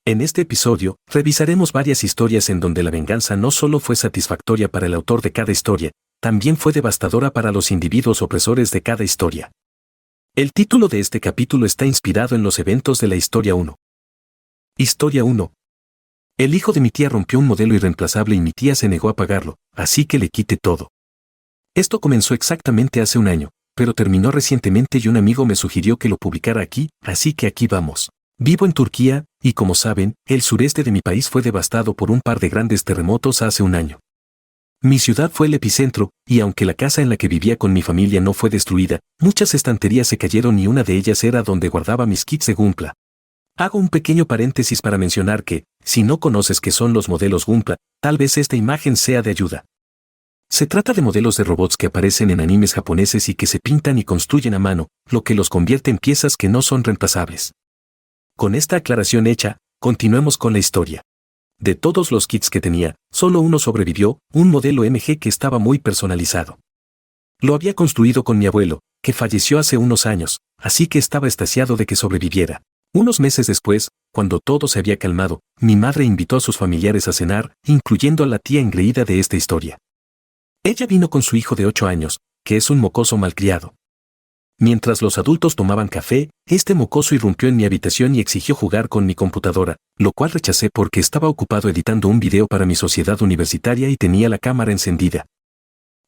En este episodio, revisaremos varias historias en donde la venganza no solo fue satisfactoria para el autor de cada historia, también fue devastadora para los individuos opresores de cada historia. El título de este capítulo está inspirado en los eventos de la Historia 1. Historia 1. El hijo de mi tía rompió un modelo irreemplazable y mi tía se negó a pagarlo, así que le quité todo. Esto comenzó exactamente hace un año, pero terminó recientemente y un amigo me sugirió que lo publicara aquí, así que aquí vamos. Vivo en Turquía, y como saben, el sureste de mi país fue devastado por un par de grandes terremotos hace un año. Mi ciudad fue el epicentro, y aunque la casa en la que vivía con mi familia no fue destruida, muchas estanterías se cayeron y una de ellas era donde guardaba mis kits de Gunpla. Hago un pequeño paréntesis para mencionar que, si no conoces qué son los modelos Gunpla, tal vez esta imagen sea de ayuda. Se trata de modelos de robots que aparecen en animes japoneses y que se pintan y construyen a mano, lo que los convierte en piezas que no son reemplazables. Con esta aclaración hecha, continuemos con la historia. De todos los kits que tenía, solo uno sobrevivió, un modelo MG que estaba muy personalizado. Lo había construido con mi abuelo, que falleció hace unos años, así que estaba extasiado de que sobreviviera. Unos meses después, cuando todo se había calmado, mi madre invitó a sus familiares a cenar, incluyendo a la tía engreída de esta historia. Ella vino con su hijo de 8 años, que es un mocoso malcriado. Mientras los adultos tomaban café, este mocoso irrumpió en mi habitación y exigió jugar con mi computadora, lo cual rechacé porque estaba ocupado editando un video para mi sociedad universitaria y tenía la cámara encendida.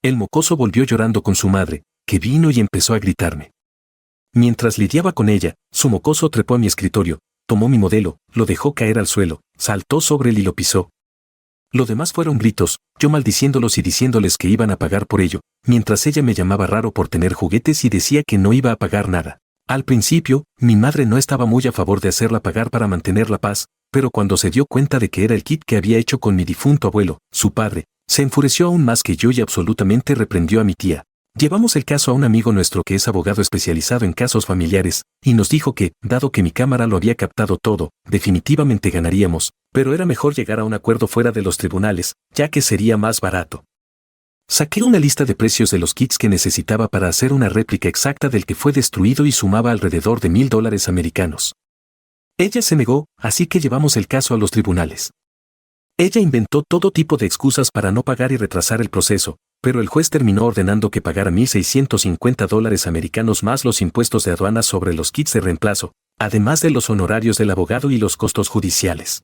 El mocoso volvió llorando con su madre, que vino y empezó a gritarme. Mientras lidiaba con ella, su mocoso trepó a mi escritorio, tomó mi modelo, lo dejó caer al suelo, saltó sobre él y lo pisó. Lo demás fueron gritos, yo maldiciéndolos y diciéndoles que iban a pagar por ello, mientras ella me llamaba raro por tener juguetes y decía que no iba a pagar nada. Al principio, mi madre no estaba muy a favor de hacerla pagar para mantener la paz, pero cuando se dio cuenta de que era el kit que había hecho con mi difunto abuelo, su padre, se enfureció aún más que yo y absolutamente reprendió a mi tía. Llevamos el caso a un amigo nuestro que es abogado especializado en casos familiares, y nos dijo que, dado que mi cámara lo había captado todo, definitivamente ganaríamos, pero era mejor llegar a un acuerdo fuera de los tribunales, ya que sería más barato. Saqué una lista de precios de los kits que necesitaba para hacer una réplica exacta del que fue destruido y sumaba alrededor de $1000 americanos. Ella se negó, así que llevamos el caso a los tribunales. Ella inventó todo tipo de excusas para no pagar y retrasar el proceso, pero el juez terminó ordenando que pagara $1650 americanos más los impuestos de aduana sobre los kits de reemplazo, además de los honorarios del abogado y los costos judiciales.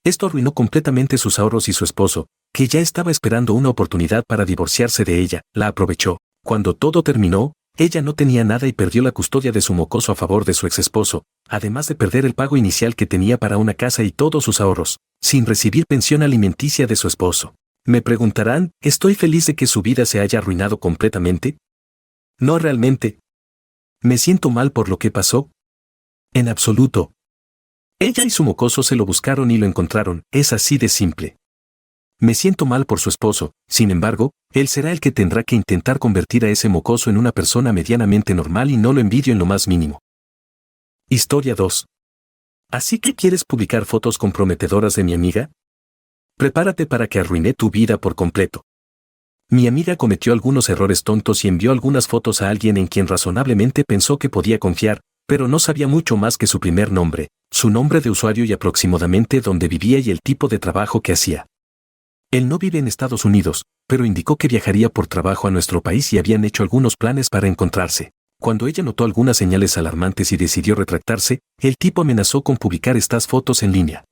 Esto arruinó completamente sus ahorros y su esposo, que ya estaba esperando una oportunidad para divorciarse de ella, la aprovechó. Cuando todo terminó, ella no tenía nada y perdió la custodia de su mocoso a favor de su exesposo, además de perder el pago inicial que tenía para una casa y todos sus ahorros, sin recibir pensión alimenticia de su esposo. Me preguntarán, ¿estoy feliz de que su vida se haya arruinado completamente? No realmente. ¿Me siento mal por lo que pasó? En absoluto. Ella y su mocoso se lo buscaron y lo encontraron, es así de simple. Me siento mal por su esposo, sin embargo, él será el que tendrá que intentar convertir a ese mocoso en una persona medianamente normal y no lo envidio en lo más mínimo. Historia 2. ¿Así que quieres publicar fotos comprometedoras de mi amiga? Prepárate para que arruiné tu vida por completo. Mi amiga cometió algunos errores tontos y envió algunas fotos a alguien en quien razonablemente pensó que podía confiar, pero no sabía mucho más que su primer nombre, su nombre de usuario y aproximadamente dónde vivía y el tipo de trabajo que hacía. Él no vive en Estados Unidos, pero indicó que viajaría por trabajo a nuestro país y habían hecho algunos planes para encontrarse. Cuando ella notó algunas señales alarmantes y decidió retractarse, el tipo amenazó con publicar estas fotos en línea.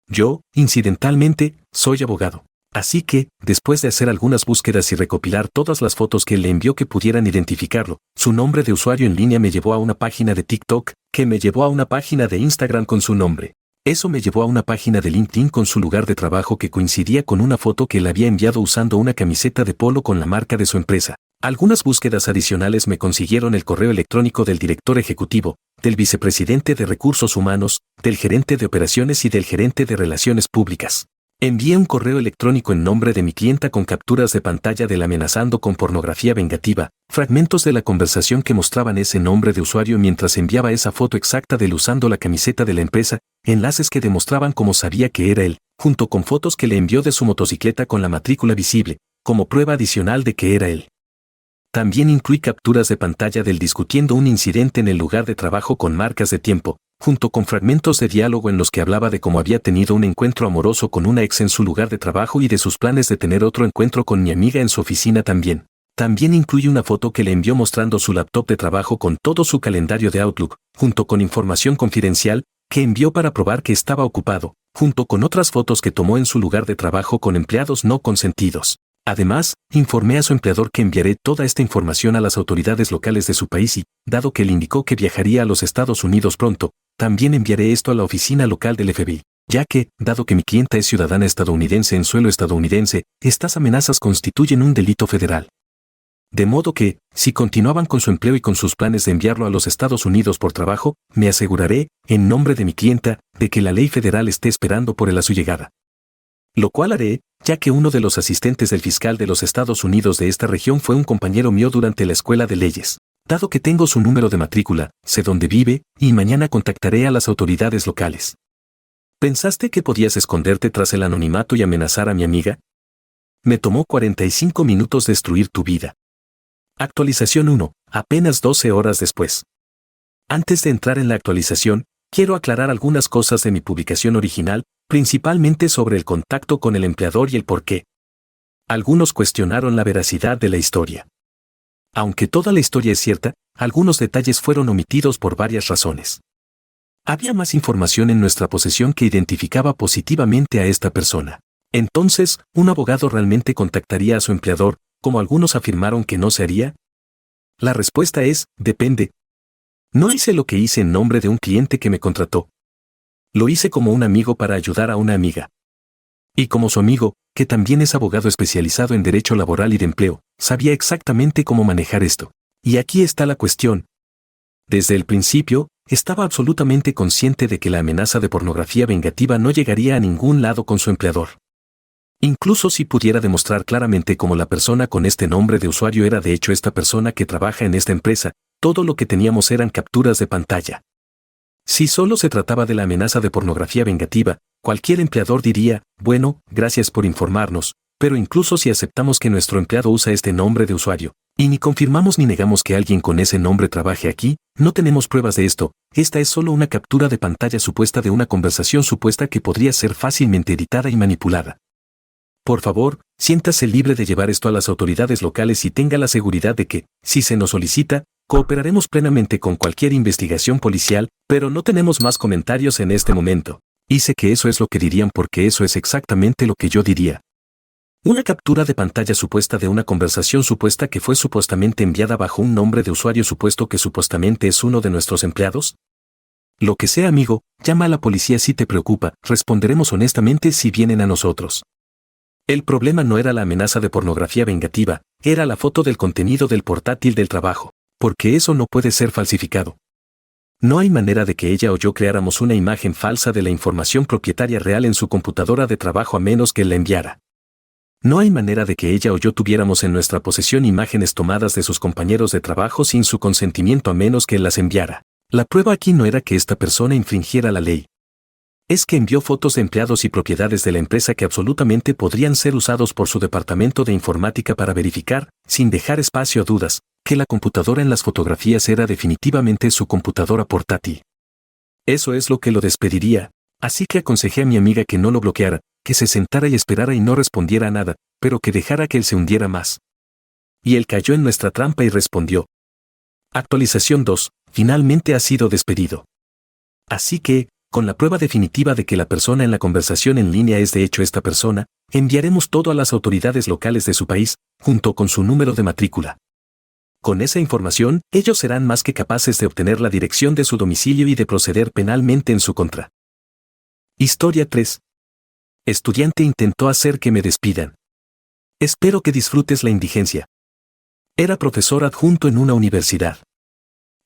Yo, incidentalmente, soy abogado. Así que, después de hacer algunas búsquedas y recopilar todas las fotos que él le envió que pudieran identificarlo, su nombre de usuario en línea me llevó a una página de TikTok, que me llevó a una página de Instagram con su nombre. Eso me llevó a una página de LinkedIn con su lugar de trabajo que coincidía con una foto que él había enviado usando una camiseta de polo con la marca de su empresa. Algunas búsquedas adicionales me consiguieron el correo electrónico del director ejecutivo, del vicepresidente de recursos humanos, del gerente de operaciones y del gerente de relaciones públicas. Envié un correo electrónico en nombre de mi clienta con capturas de pantalla del amenazando con pornografía vengativa, fragmentos de la conversación que mostraban ese nombre de usuario mientras enviaba esa foto exacta de él usando la camiseta de la empresa, enlaces que demostraban cómo sabía que era él, junto con fotos que le envió de su motocicleta con la matrícula visible, como prueba adicional de que era él. También incluí capturas de pantalla del discutiendo un incidente en el lugar de trabajo con marcas de tiempo, junto con fragmentos de diálogo en los que hablaba de cómo había tenido un encuentro amoroso con una ex en su lugar de trabajo y de sus planes de tener otro encuentro con mi amiga en su oficina también. También incluye una foto que le envió mostrando su laptop de trabajo con todo su calendario de Outlook, junto con información confidencial, que envió para probar que estaba ocupado, junto con otras fotos que tomó en su lugar de trabajo con empleados no consentidos. Además, informé a su empleador que enviaré toda esta información a las autoridades locales de su país y, dado que le indicó que viajaría a los Estados Unidos pronto, también enviaré esto a la oficina local del FBI, ya que, dado que mi clienta es ciudadana estadounidense en suelo estadounidense, estas amenazas constituyen un delito federal. De modo que, si continuaban con su empleo y con sus planes de enviarlo a los Estados Unidos por trabajo, me aseguraré, en nombre de mi clienta, de que la ley federal esté esperando por él a su llegada. Lo cual haré, ya que uno de los asistentes del fiscal de los Estados Unidos de esta región fue un compañero mío durante la escuela de leyes. Dado que tengo su número de matrícula, sé dónde vive, y mañana contactaré a las autoridades locales. ¿Pensaste que podías esconderte tras el anonimato y amenazar a mi amiga? Me tomó 45 minutos destruir tu vida. Actualización 1, apenas 12 horas después. Antes de entrar en la actualización, quiero aclarar algunas cosas de mi publicación original, principalmente sobre el contacto con el empleador y el por qué. Algunos cuestionaron la veracidad de la historia. Aunque toda la historia es cierta, algunos detalles fueron omitidos por varias razones. Había más información en nuestra posesión que identificaba positivamente a esta persona. Entonces, ¿un abogado realmente contactaría a su empleador, como algunos afirmaron que no se haría? La respuesta es, depende. No hice lo que hice en nombre de un cliente que me contrató. Lo hice como un amigo para ayudar a una amiga. Y como su amigo, que también es abogado especializado en derecho laboral y de empleo, sabía exactamente cómo manejar esto. Y aquí está la cuestión. Desde el principio, estaba absolutamente consciente de que la amenaza de pornografía vengativa no llegaría a ningún lado con su empleador. Incluso si pudiera demostrar claramente cómo la persona con este nombre de usuario era de hecho esta persona que trabaja en esta empresa, todo lo que teníamos eran capturas de pantalla. Si solo se trataba de la amenaza de pornografía vengativa, cualquier empleador diría, bueno, gracias por informarnos, pero incluso si aceptamos que nuestro empleado usa este nombre de usuario, y ni confirmamos ni negamos que alguien con ese nombre trabaje aquí, no tenemos pruebas de esto, esta es solo una captura de pantalla supuesta de una conversación supuesta que podría ser fácilmente editada y manipulada. Por favor, siéntase libre de llevar esto a las autoridades locales y tenga la seguridad de que, si se nos solicita, cooperaremos plenamente con cualquier investigación policial, pero no tenemos más comentarios en este momento. Y sé que eso es lo que dirían porque eso es exactamente lo que yo diría. Una captura de pantalla supuesta de una conversación supuesta que fue supuestamente enviada bajo un nombre de usuario supuesto que supuestamente es uno de nuestros empleados. Lo que sea, amigo, llama a la policía si te preocupa, responderemos honestamente si vienen a nosotros. El problema no era la amenaza de pornografía vengativa, era la foto del contenido del portátil del trabajo, porque eso no puede ser falsificado. No hay manera de que ella o yo creáramos una imagen falsa de la información propietaria real en su computadora de trabajo a menos que la enviara. No hay manera de que ella o yo tuviéramos en nuestra posesión imágenes tomadas de sus compañeros de trabajo sin su consentimiento a menos que las enviara. La prueba aquí no era que esta persona infringiera la ley. Es que envió fotos de empleados y propiedades de la empresa que absolutamente podrían ser usados por su departamento de informática para verificar, sin dejar espacio a dudas, que la computadora en las fotografías era definitivamente su computadora portátil. Eso es lo que lo despediría, así que aconsejé a mi amiga que no lo bloqueara, que se sentara y esperara y no respondiera a nada, pero que dejara que él se hundiera más. Y él cayó en nuestra trampa y respondió. Actualización 2, finalmente ha sido despedido. Así que, con la prueba definitiva de que la persona en la conversación en línea es de hecho esta persona, enviaremos todo a las autoridades locales de su país, junto con su número de matrícula. Con esa información, ellos serán más que capaces de obtener la dirección de su domicilio y de proceder penalmente en su contra. Historia 3. Estudiante intentó hacer que me despidan. Espero que disfrutes la indigencia. Era profesor adjunto en una universidad.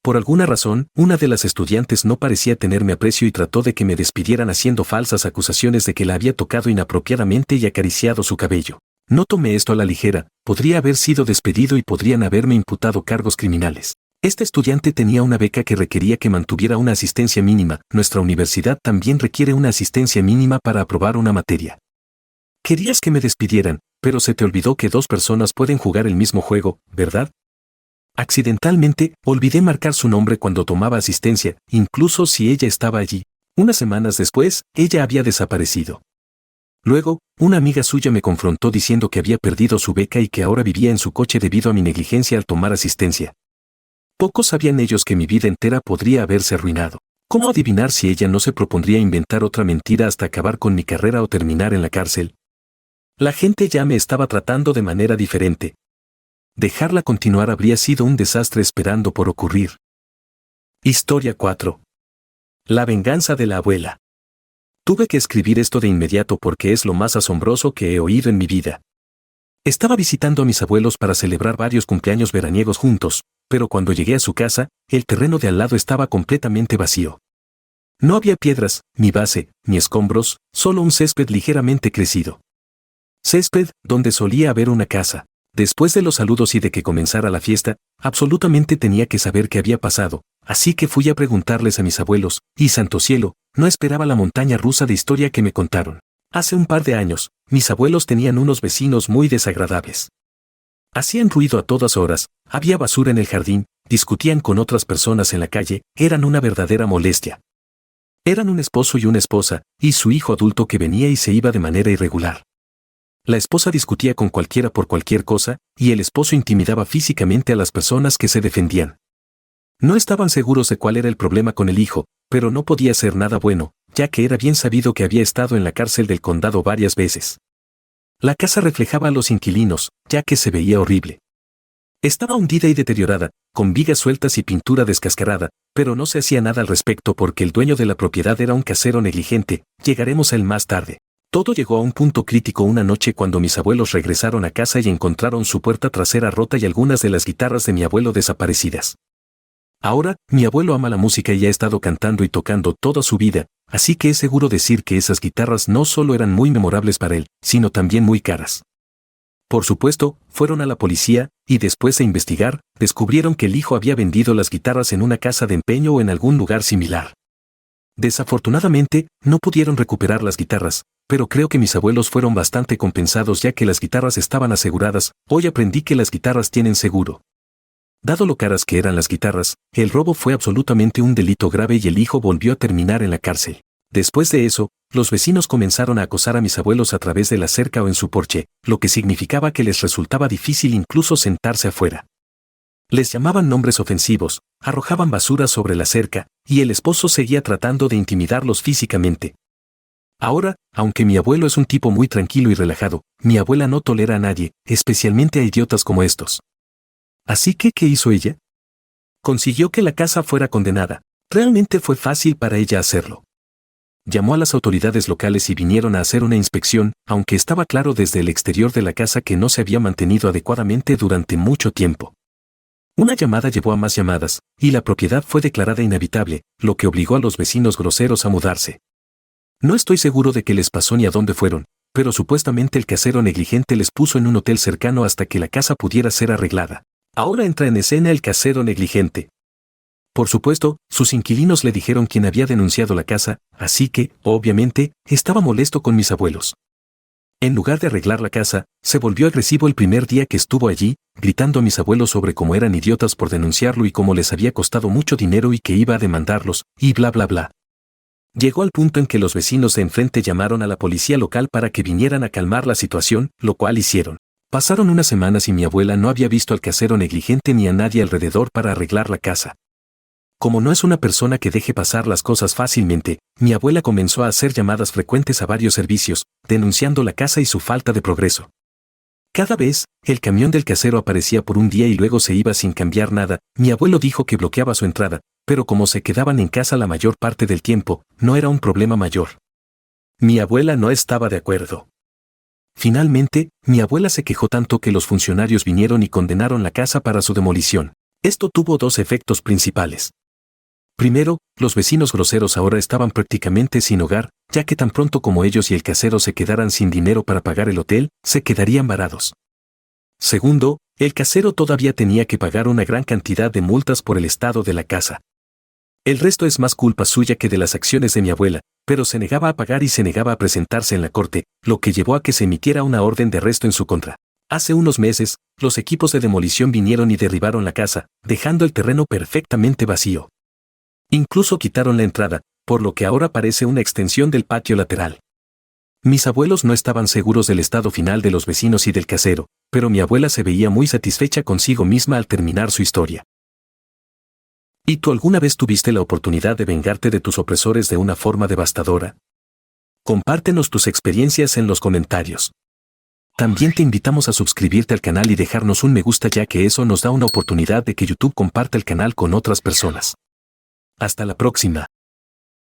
Por alguna razón, una de las estudiantes no parecía tenerme aprecio y trató de que me despidieran haciendo falsas acusaciones de que la había tocado inapropiadamente y acariciado su cabello. No tomé esto a la ligera, podría haber sido despedido y podrían haberme imputado cargos criminales. Este estudiante tenía una beca que requería que mantuviera una asistencia mínima, nuestra universidad también requiere una asistencia mínima para aprobar una materia. Querías que me despidieran, pero se te olvidó que dos personas pueden jugar el mismo juego, ¿verdad? Accidentalmente, olvidé marcar su nombre cuando tomaba asistencia, incluso si ella estaba allí. Unas semanas después, ella había desaparecido. Luego, una amiga suya me confrontó diciendo que había perdido su beca y que ahora vivía en su coche debido a mi negligencia al tomar asistencia. Pocos sabían ellos que mi vida entera podría haberse arruinado. ¿Cómo adivinar si ella no se propondría inventar otra mentira hasta acabar con mi carrera o terminar en la cárcel? La gente ya me estaba tratando de manera diferente. Dejarla continuar habría sido un desastre esperando por ocurrir. Historia 4. La venganza de la abuela. Tuve que escribir esto de inmediato porque es lo más asombroso que he oído en mi vida. Estaba visitando a mis abuelos para celebrar varios cumpleaños veraniegos juntos, pero cuando llegué a su casa, el terreno de al lado estaba completamente vacío. No había piedras, ni base, ni escombros, solo un césped ligeramente crecido. Césped donde solía haber una casa. Después de los saludos y de que comenzara la fiesta, absolutamente tenía que saber qué había pasado, así que fui a preguntarles a mis abuelos, y santo cielo, no esperaba la montaña rusa de historia que me contaron. Hace un par de años, mis abuelos tenían unos vecinos muy desagradables. Hacían ruido a todas horas, había basura en el jardín, discutían con otras personas en la calle, eran una verdadera molestia. Eran un esposo y una esposa, y su hijo adulto que venía y se iba de manera irregular. La esposa discutía con cualquiera por cualquier cosa, y el esposo intimidaba físicamente a las personas que se defendían. No estaban seguros de cuál era el problema con el hijo, pero no podía ser nada bueno, ya que era bien sabido que había estado en la cárcel del condado varias veces. La casa reflejaba a los inquilinos, ya que se veía horrible. Estaba hundida y deteriorada, con vigas sueltas y pintura descascarada, pero no se hacía nada al respecto porque el dueño de la propiedad era un casero negligente. Llegaremos a él más tarde. Todo llegó a un punto crítico una noche cuando mis abuelos regresaron a casa y encontraron su puerta trasera rota y algunas de las guitarras de mi abuelo desaparecidas. Ahora, mi abuelo ama la música y ha estado cantando y tocando toda su vida, así que es seguro decir que esas guitarras no solo eran muy memorables para él, sino también muy caras. Por supuesto, fueron a la policía, y después de investigar, descubrieron que el hijo había vendido las guitarras en una casa de empeño o en algún lugar similar. Desafortunadamente, no pudieron recuperar las guitarras, pero creo que mis abuelos fueron bastante compensados ya que las guitarras estaban aseguradas. Hoy aprendí que las guitarras tienen seguro. Dado lo caras que eran las guitarras, el robo fue absolutamente un delito grave y el hijo volvió a terminar en la cárcel. Después de eso, los vecinos comenzaron a acosar a mis abuelos a través de la cerca o en su porche, lo que significaba que les resultaba difícil incluso sentarse afuera. Les llamaban nombres ofensivos, arrojaban basura sobre la cerca, y el esposo seguía tratando de intimidarlos físicamente. Ahora, aunque mi abuelo es un tipo muy tranquilo y relajado, mi abuela no tolera a nadie, especialmente a idiotas como estos. Así que, ¿qué hizo ella? Consiguió que la casa fuera condenada. Realmente fue fácil para ella hacerlo. Llamó a las autoridades locales y vinieron a hacer una inspección, aunque estaba claro desde el exterior de la casa que no se había mantenido adecuadamente durante mucho tiempo. Una llamada llevó a más llamadas, y la propiedad fue declarada inhabitable, lo que obligó a los vecinos groseros a mudarse. No estoy seguro de qué les pasó ni a dónde fueron, pero supuestamente el casero negligente les puso en un hotel cercano hasta que la casa pudiera ser arreglada. Ahora entra en escena el casero negligente. Por supuesto, sus inquilinos le dijeron quién había denunciado la casa, así que, obviamente, estaba molesto con mis abuelos. En lugar de arreglar la casa, se volvió agresivo el primer día que estuvo allí, gritando a mis abuelos sobre cómo eran idiotas por denunciarlo y cómo les había costado mucho dinero y que iba a demandarlos, y bla bla bla. Llegó al punto en que los vecinos de enfrente llamaron a la policía local para que vinieran a calmar la situación, lo cual hicieron. Pasaron unas semanas y mi abuela no había visto al casero negligente ni a nadie alrededor para arreglar la casa. Como no es una persona que deje pasar las cosas fácilmente, mi abuela comenzó a hacer llamadas frecuentes a varios servicios, denunciando la casa y su falta de progreso. Cada vez, el camión del casero aparecía por un día y luego se iba sin cambiar nada. Mi abuelo dijo que bloqueaba su entrada, pero como se quedaban en casa la mayor parte del tiempo, no era un problema mayor. Mi abuela no estaba de acuerdo. Finalmente, mi abuela se quejó tanto que los funcionarios vinieron y condenaron la casa para su demolición. Esto tuvo dos efectos principales. Primero, los vecinos groseros ahora estaban prácticamente sin hogar, ya que tan pronto como ellos y el casero se quedaran sin dinero para pagar el hotel, se quedarían varados. Segundo, el casero todavía tenía que pagar una gran cantidad de multas por el estado de la casa. El resto es más culpa suya que de las acciones de mi abuela, pero se negaba a pagar y se negaba a presentarse en la corte, lo que llevó a que se emitiera una orden de arresto en su contra. Hace unos meses, los equipos de demolición vinieron y derribaron la casa, dejando el terreno perfectamente vacío. Incluso quitaron la entrada, por lo que ahora parece una extensión del patio lateral. Mis abuelos no estaban seguros del estado final de los vecinos y del casero, pero mi abuela se veía muy satisfecha consigo misma al terminar su historia. ¿Y tú alguna vez tuviste la oportunidad de vengarte de tus opresores de una forma devastadora? Compártenos tus experiencias en los comentarios. También te invitamos a suscribirte al canal y dejarnos un me gusta, ya que eso nos da una oportunidad de que YouTube comparta el canal con otras personas. Hasta la próxima.